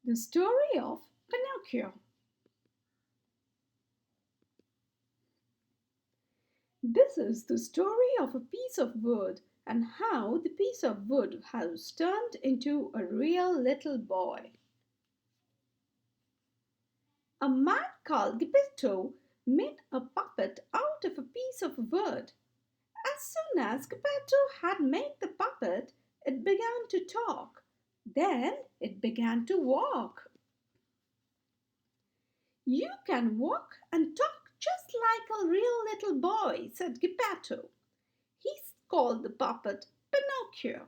The story of Pinocchio. This is the story of a piece of wood and how the piece of wood has turned into a real little boy. A man called Geppetto made a puppet out of a piece of wood. As soon as Geppetto had made the puppet, it began to talk. Then it began to walk. "You can walk and talk just like a real little boy," said Geppetto. He called the puppet Pinocchio.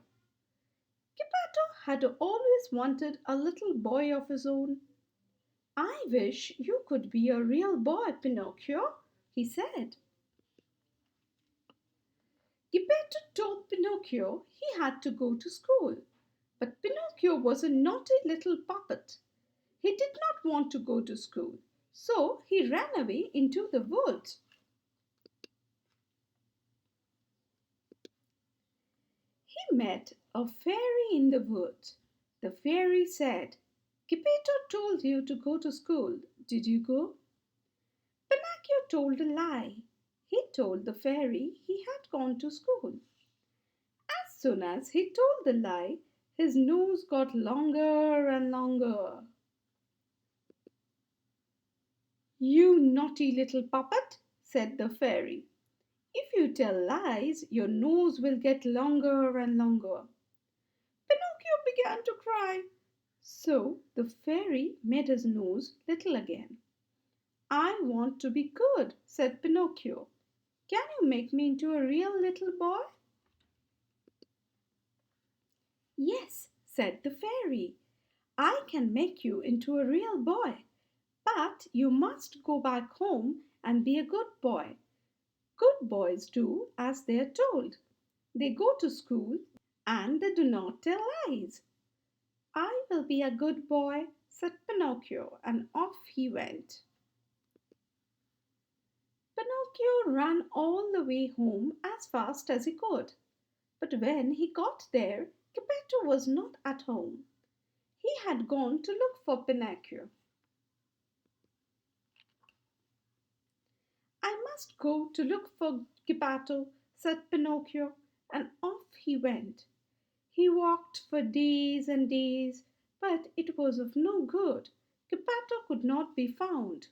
Geppetto had always wanted a little boy of his own. "I wish you could be a real boy, Pinocchio," he said. Geppetto told Pinocchio he had to go to school, but Pinocchio was a naughty little puppet. He did not want to go to school, so he ran away into the woods. He met a fairy in the woods. The fairy said, "Geppetto told you to go to school. Did you go?" Pinocchio told a lie. He told the fairy he had gone to school. As soon as he told the lie, his nose got longer and longer. "You naughty little puppet," said the fairy. "If you tell lies, your nose will get longer and longer." Pinocchio began to cry. So the fairy made his nose little again. "I want to be good," said Pinocchio. "Can you make me into a real little boy?" "Yes," said the fairy. "I can make you into a real boy. But you must go back home and be a good boy. Good boys do as they are told. They go to school and they do not tell lies." "I will be a good boy," said Pinocchio, and off he went. Pinocchio ran all the way home as fast as he could. But when he got there, Geppetto was not at home. He had gone to look for Pinocchio. "I must go to look for Geppetto," said Pinocchio, and off he went. He walked for days and days, but it was of no good. Geppetto could not be found.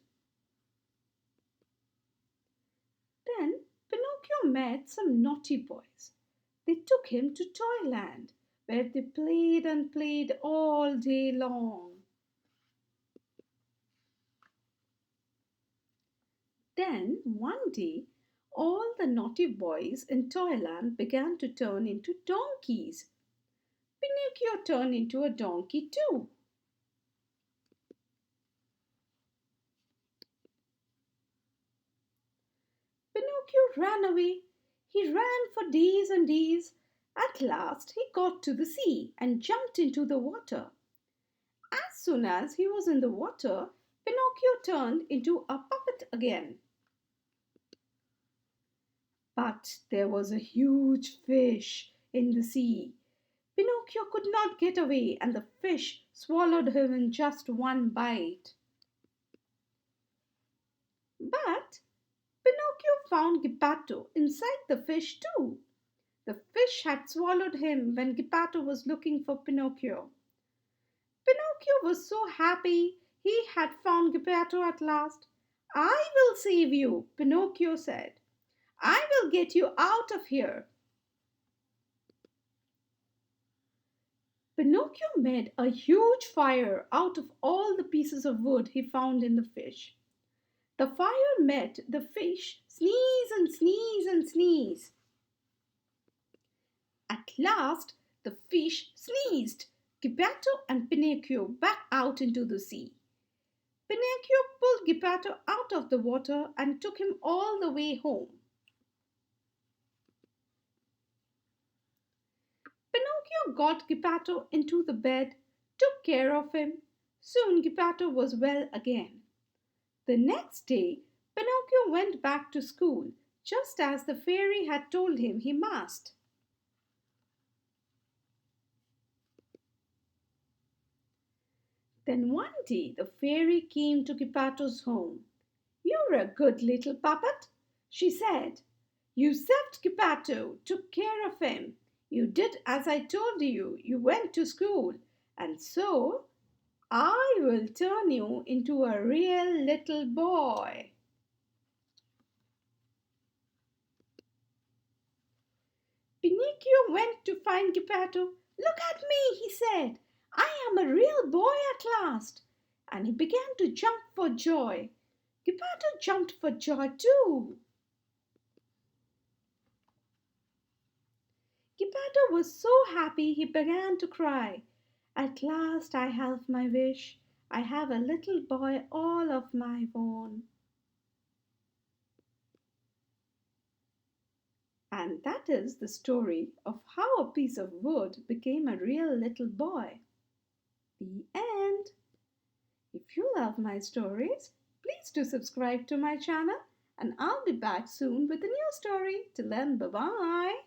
Then Pinocchio met some naughty boys. They took him to Toyland, where they played and played all day long. Then one day, all the naughty boys in Toyland began to turn into donkeys. Pinocchio turned into a donkey too. Pinocchio ran away. He ran for days and days. At last he got to the sea and jumped into the water. As soon as he was in the water, Pinocchio turned into a puppet again. But there was a huge fish in the sea. Pinocchio could not get away, and the fish swallowed him in just one bite. But Pinocchio found Geppetto inside the fish too. The fish had swallowed him when Geppetto was looking for Pinocchio. Pinocchio was so happy he had found Geppetto at last. "I will save you," Pinocchio said. "I will get you out of here." Pinocchio made a huge fire out of all the pieces of wood he found in the fish. The fire made the fish sneeze and sneeze and sneeze. At last the fish sneezed Geppetto and Pinocchio back out into the sea. Pinocchio pulled Geppetto out of the water and took him all the way home. Pinocchio got Geppetto into the bed, took care of him. Soon Geppetto was well again. The next day, Pinocchio went back to school, just as the fairy had told him he must. Then one day the fairy came to Geppetto's home. "You're a good little puppet," she said. "You saved Geppetto, took care of him. You did as I told you. You went to school. And so I will turn you into a real little boy." Pinocchio went to find Geppetto. "Look at me," he said. "I am a real boy at last." And he began to jump for joy. Geppetto jumped for joy too. Geppetto was so happy he began to cry. "At last I have my wish. I have a little boy all of my own." And that is the story of how a piece of wood became a real little boy. The end. If you love my stories, please do subscribe to my channel, and I'll be back soon with a new story. Till then, bye bye.